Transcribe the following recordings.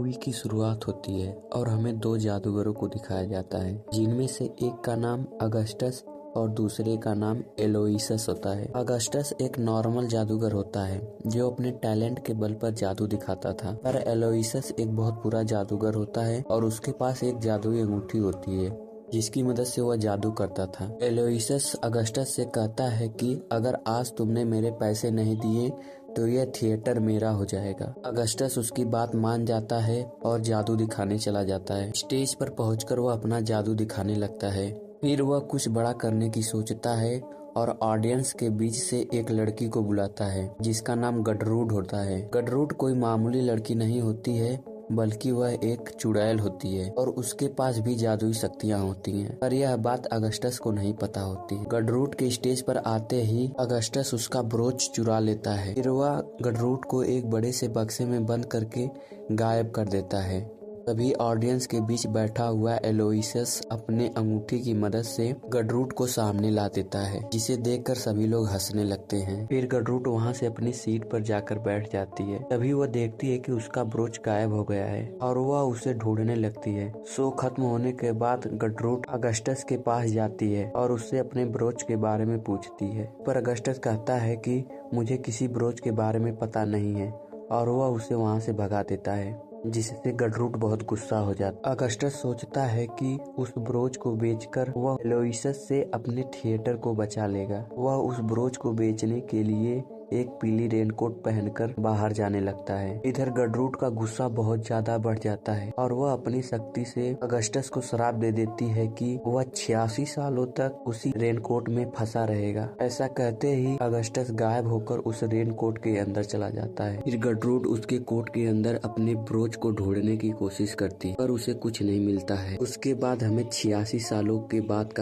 Movie की शुरुआत होती है और हमें दो जादूगरों को दिखाया जाता है, जिनमें से एक का नाम अगस्टस और दूसरे का नाम एलोइसस होता है। अगस्टस एक नॉर्मल जादूगर होता है जो अपने टैलेंट के बल पर जादू दिखाता था, पर एलोइसस एक बहुत बुरा जादूगर होता है और उसके पास एक जादुई अंगूठी होती है जिसकी मदद से वह जादू करता था। एलोइसस अगस्टस से कहता है कि अगर आज तुमने मेरे पैसे नहीं दिए तो यह थिएटर मेरा हो जाएगा। अगस्टस उसकी बात मान जाता है और जादू दिखाने चला जाता है। स्टेज पर पहुंचकर वह अपना जादू दिखाने लगता है। फिर वह कुछ बड़ा करने की सोचता है और ऑडियंस के बीच से एक लड़की को बुलाता है जिसका नाम गडरूड होता है। गडरूड कोई मामूली लड़की नहीं होती है, बल्कि वह एक चुड़ैल होती है और उसके पास भी जादुई शक्तियाँ होती हैं, पर यह बात अगस्टस को नहीं पता होती। गडरूड के स्टेज पर आते ही अगस्टस उसका ब्रोच चुरा लेता है। फिर वह गडरूड को एक बड़े से बक्से में बंद करके गायब कर देता है। तभी ऑडियंस के बीच बैठा हुआ एलोइसस अपने अंगूठी की मदद से गडरूड को सामने ला देता है, जिसे देखकर सभी लोग हंसने लगते हैं। फिर गडरूड वहां से अपनी सीट पर जाकर बैठ जाती है। तभी वह देखती है कि उसका ब्रोच गायब हो गया है और वह उसे ढूंढने लगती है। शो खत्म होने के बाद गडरूड अगस्टस के पास जाती है और उससे अपने ब्रोच के बारे में पूछती है, पर अगस्टस कहता है कि मुझे किसी ब्रोच के बारे में पता नहीं है और वह उसे वहां से भगा देता है, जिससे गडरूड बहुत गुस्सा हो जाता है। अगस्टस सोचता है कि उस ब्रोच को बेचकर वह एलोइसस से अपने थिएटर को बचा लेगा। वह उस ब्रोच को बेचने के लिए एक पीली रेनकोट पहनकर बाहर जाने लगता है। इधर गडरूड का गुस्सा बहुत ज्यादा बढ़ जाता है और वह अपनी शक्ति से अगस्टस को श्राप दे देती है कि वह 86 सालों तक उसी रेनकोट में फंसा रहेगा। ऐसा कहते ही अगस्टस गायब होकर उस रेनकोट के अंदर चला जाता है। फिर गडरूड उसके कोट के अंदर अपने ब्रोच को ढूंढने की कोशिश करती है, पर उसे कुछ नहीं मिलता है। उसके बाद हमें 86 सालों के बाद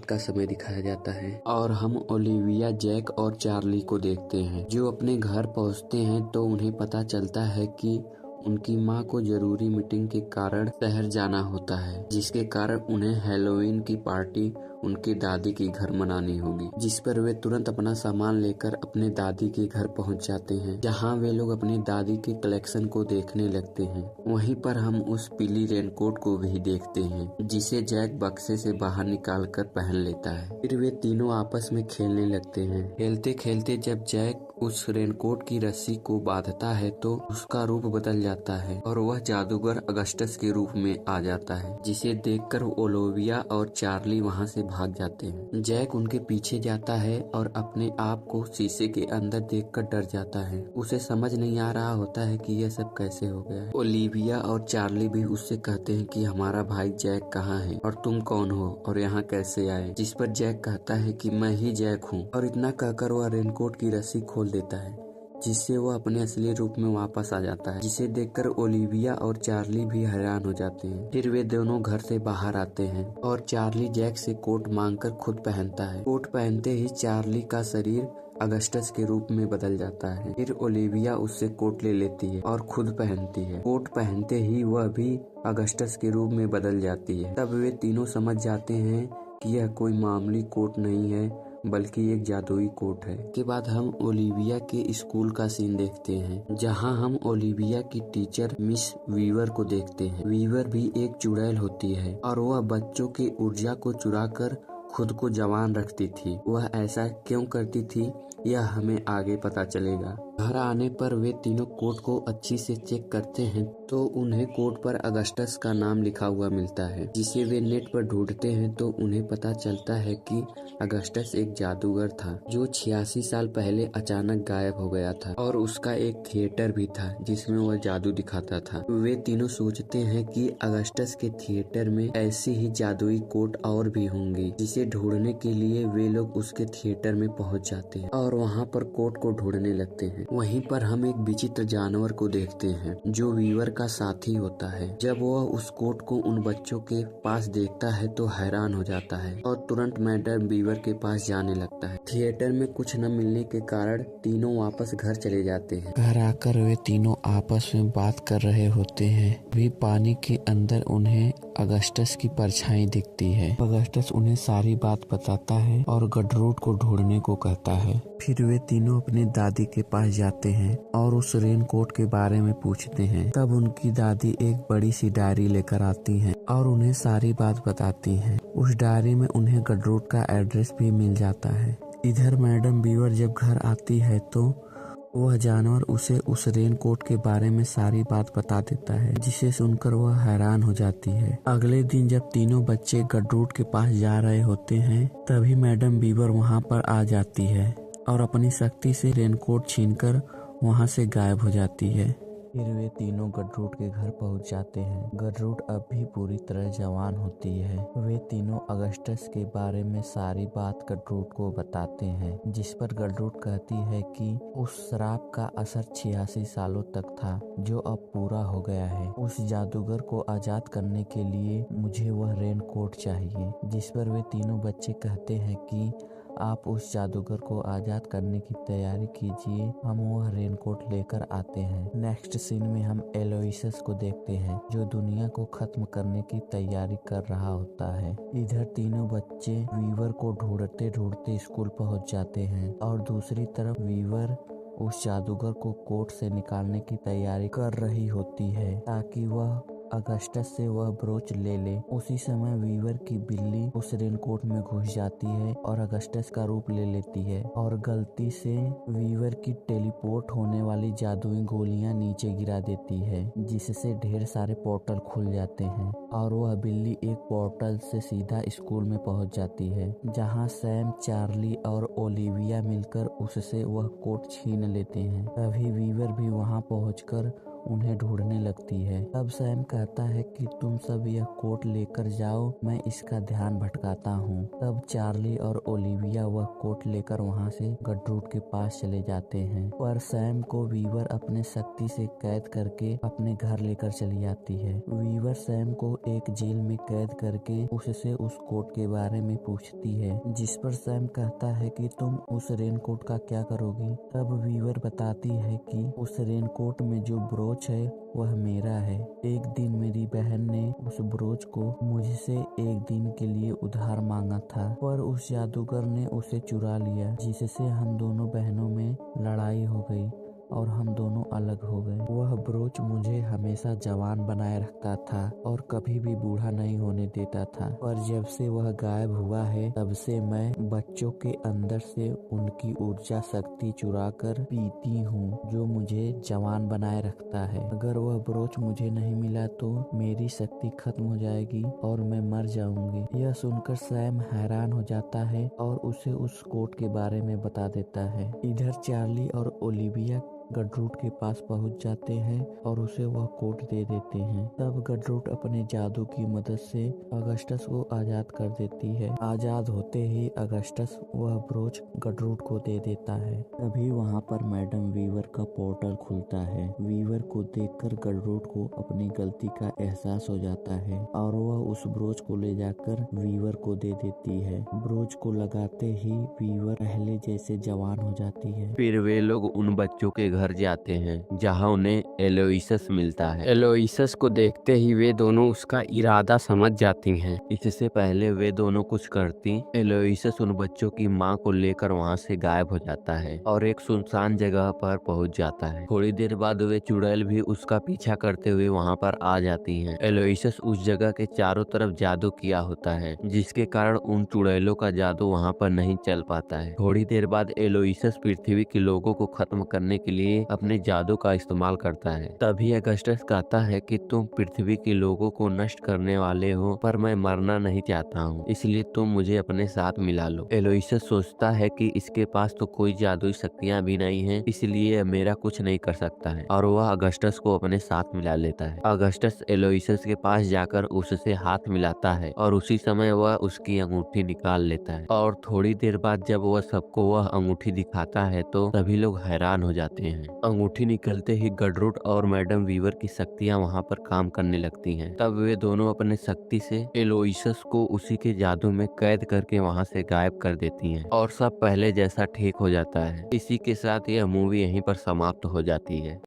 का समय दिखाया जाता है और हम ओलिविया, जैक और चार्ली को देखते हैं जो अपने घर पहुंचते हैं तो उन्हें पता चलता है कि उनकी माँ को जरूरी मीटिंग के कारण शहर जाना होता है, जिसके कारण उन्हें हैलोवीन की पार्टी उनकी दादी के घर मनानी होगी, जिस पर वे तुरंत अपना सामान लेकर अपने दादी के घर पहुंच जाते हैं, जहां वे लोग अपनी दादी के कलेक्शन को देखने लगते हैं। वहीं पर हम उस पीली रेनकोट को भी देखते हैं जिसे जैक बक्से से बाहर निकाल कर पहन लेता है। फिर वे तीनों आपस में खेलने लगते हैं। खेलते खेलते जब जैक उस रेनकोट की रस्सी को बांधता है तो उसका रूप बदल जाता है और वह जादूगर अगस्टस के रूप में आ जाता है, जिसे देखकर ओलिविया और चार्ली वहां से भाग जाते हैं। जैक उनके पीछे जाता है और अपने आप को शीशे के अंदर देखकर डर जाता है। उसे समझ नहीं आ रहा होता है कि यह सब कैसे हो गया है। ओलिविया और चार्ली भी उससे कहते हैं कि हमारा भाई जैक कहाँ है और तुम कौन हो और यहाँ कैसे आए, जिस पर जैक कहता है कि मैं ही जैक हूँ, और इतना कहकर वह रेनकोट की रस्सी खोल देता है, जिससे वो अपने असली रूप में वापस आ जाता है, जिसे देखकर ओलिविया और चार्ली भी हैरान हो जाते हैं। फिर वे दोनों घर से बाहर आते हैं और चार्ली जैक से कोट मांगकर खुद पहनता है। कोट पहनते ही चार्ली का शरीर अगस्टस के रूप में बदल जाता है। फिर ओलिविया उससे कोट ले लेती है और खुद पहनती है। कोट पहनते ही वह भी अगस्टस के रूप में बदल जाती है। तब वे तीनों समझ जाते हैं कि यह कोई मामूली कोट नहीं है, बल्कि एक जादुई कोट है। के बाद हम ओलिविया के स्कूल का सीन देखते हैं, जहां हम ओलिविया की टीचर मिस वीवर को देखते हैं। वीवर भी एक चुड़ैल होती है और वह बच्चों की ऊर्जा को चुराकर खुद को जवान रखती थी। वह ऐसा क्यों करती थी यह हमें आगे पता चलेगा। घर आने पर वे तीनों कोट को अच्छी से चेक करते हैं तो उन्हें कोट पर अगस्टस का नाम लिखा हुआ मिलता है, जिसे वे नेट पर ढूंढते हैं तो उन्हें पता चलता है कि अगस्टस एक जादूगर था जो 86 साल पहले अचानक गायब हो गया था और उसका एक थिएटर भी था जिसमें वह जादू दिखाता था। वे तीनों सोचते हैं कि अगस्टस के थिएटर में ऐसी ही जादुई कोट और भी होंगी, जिसे ढूंढने के लिए वे लोग उसके थिएटर में पहुंच जाते हैं और वहां पर कोट को ढूंढने लगते हैं। वहीं पर हम एक विचित्र जानवर को देखते हैं जो वीवर का साथी होता है। जब वह उस कोट को उन बच्चों के पास देखता है तो हैरान हो जाता है और तुरंत मैडम वीवर के पास जाने लगता है। थिएटर में कुछ न मिलने के कारण तीनों वापस घर चले जाते हैं। घर आकर वे तीनों आपस में बात कर रहे होते हैं। भी पानी के अंदर उन्हें अगस्टस की परछाई दिखती है। अगस्टस उन्हें सारी बात बताता है और गडरूड को ढूंढने को कहता है। फिर वे तीनों अपनी दादी के पास पास जाते हैं और उस रेनकोट के बारे में पूछते हैं। तब उनकी दादी एक बड़ी सी डायरी लेकर आती हैं और उन्हें सारी बात बताती हैं। उस डायरी में उन्हें गडरूट का एड्रेस भी मिल जाता है। इधर मैडम बीवर जब घर आती है तो वह जानवर उसे उस रेनकोट के बारे में सारी बात बता देता है, जिसे सुनकर वह हैरान हो जाती है। अगले दिन जब तीनों बच्चे गडरूट के पास जा रहे होते हैं, तभी मैडम बीवर वहां पर आ जाती है और अपनी शक्ति से रेनकोट छीनकर वहां से गायब हो जाती है। फिर वे तीनों गडरूट के घर पहुंच जाते हैं। गडरूट अब भी पूरी तरह जवान होती है। वे तीनों अगस्टस के बारे में सारी बात गडरूट को बताते हैं, जिस पर गडरूट कहती है कि उस श्राप का असर 86 सालों तक था, जो अब पूरा हो गया है। उस जादूगर को आजाद करने के लिए मुझे वह रेनकोट चाहिए। जिस पर वे तीनों बच्चे कहते हैं कि आप उस जादूगर को आजाद करने की तैयारी कीजिए, हम वह रेनकोट लेकर आते हैं। नेक्स्ट सीन में हम एलोइसस को देखते हैं, जो दुनिया को खत्म करने की तैयारी कर रहा होता है। इधर तीनों बच्चे वीवर को ढूंढते ढूंढते स्कूल पहुंच जाते हैं और दूसरी तरफ वीवर उस जादूगर को कोर्ट से निकालने की तैयारी कर रही होती है, ताकि वह अगस्टस से वह ब्रोच ले ले। उसी समय वीवर की बिल्ली उस रेनकोट में घुस जाती है और अगस्टस का रूप ले लेती है और गलती से वीवर की टेलीपोर्ट होने वाली जादुई गोलियां नीचे गिरा देती है, जिससे ढेर सारे पोर्टल खुल जाते हैं और वह बिल्ली एक पोर्टल से सीधा स्कूल में पहुंच जाती है, जहां सैम, चार्ली और ओलिविया मिलकर उससे वह कोट छीन लेते हैं। तभी वीवर भी वहां पहुंचकर उन्हें ढूंढने लगती है। तब सैम कहता है कि तुम सब यह कोट लेकर जाओ, मैं इसका ध्यान भटकाता हूँ। तब चार्ली और ओलिविया वह कोट लेकर वहाँ से गडरूट के पास चले जाते हैं, पर सैम को वीवर अपने शक्ति से कैद करके अपने घर लेकर चली आती है। वीवर सैम को एक जेल में कैद करके उससे उस कोट के बारे में पूछती है, जिस पर सैम कहता है कि तुम उस रेनकोट का क्या करोगी। तब वीवर बताती है कि उस रेनकोट में जो ब्रोच है वह मेरा है। एक दिन मेरी बहन ने उस ब्रोच को मुझसे एक दिन के लिए उधार मांगा था, पर उस जादूगर ने उसे चुरा लिया, जिससे हम दोनों बहनों में लड़ाई हो गई और हम दोनों अलग हो गए। वह ब्रोच मुझे हमेशा जवान बनाए रखता था और कभी भी बूढ़ा नहीं होने देता था, पर जब से वह गायब हुआ है तब से मैं बच्चों के अंदर से उनकी ऊर्जा शक्ति चुरा कर पीती हूँ, जो मुझे जवान बनाए रखता है। अगर वह ब्रोच मुझे नहीं मिला तो मेरी शक्ति खत्म हो जाएगी और मैं मर जाऊंगी। यह सुनकर सैम हैरान हो जाता है और उसे उस कोट के बारे में बता देता है। इधर चार्ली और ओलिविया गडरूट के पास पहुंच जाते हैं और उसे वह कोट दे देते हैं। तब गडरूट अपने जादू की मदद से अगस्टस को आजाद कर देती है। आजाद होते ही अगस्टस वह ब्रोच गडरूट को दे देता है। तभी वहां पर मैडम वीवर का पोर्टल खुलता है। वीवर को देखकर गडरूट को अपनी गलती का एहसास हो जाता है और वह उस ब्रोच को ले जाकर वीवर को दे देती है। ब्रोच को लगाते ही वीवर पहले जैसे जवान हो जाती है। फिर वे लोग उन बच्चों के घर जाते हैं जहां उन्हें एलोइसस मिलता है। एलोइसस को देखते ही वे दोनों उसका इरादा समझ जाती हैं। इससे पहले वे दोनों कुछ करती, एलोइसस उन बच्चों की मां को लेकर वहां से गायब हो जाता है और एक सुनसान जगह पर पहुंच जाता है। थोड़ी देर बाद वे चुड़ैल भी उसका पीछा करते हुए वहां पर आ जाती हैं। एलोइसस उस जगह के चारों तरफ जादू किया होता है, जिसके कारण उन चुड़ैलों का जादू वहां पर नहीं चल पाता है। थोड़ी देर बाद एलोइसस पृथ्वी के लोगों को खत्म करने के लिए अपने जादू का इस्तेमाल करता है। तभी अगस्टस कहता है कि तुम पृथ्वी के लोगों को नष्ट करने वाले हो, पर मैं मरना नहीं चाहता हूँ, इसलिए तुम मुझे अपने साथ मिला लो। एलोइसस सोचता है कि इसके पास तो कोई जादुई शक्तियाँ भी नहीं है, इसलिए मेरा कुछ नहीं कर सकता है, और वह अगस्टस को अपने साथ मिला लेता है। अगस्टस एलोइसस के पास जाकर उससे हाथ मिलाता है और उसी समय वह उसकी अंगूठी निकाल लेता है। और थोड़ी देर बाद जब वह सबको वह अंगूठी दिखाता है तो सभी लोग हैरान हो जाते हैं। अंगूठी निकलते ही गडरूट और मैडम वीवर की शक्तियां वहां पर काम करने लगती हैं। तब वे दोनों अपने शक्ति से एलोइसस को उसी के जादू में कैद करके वहां से गायब कर देती हैं और सब पहले जैसा ठीक हो जाता है। इसी के साथ यह मूवी यहीं पर समाप्त हो जाती है।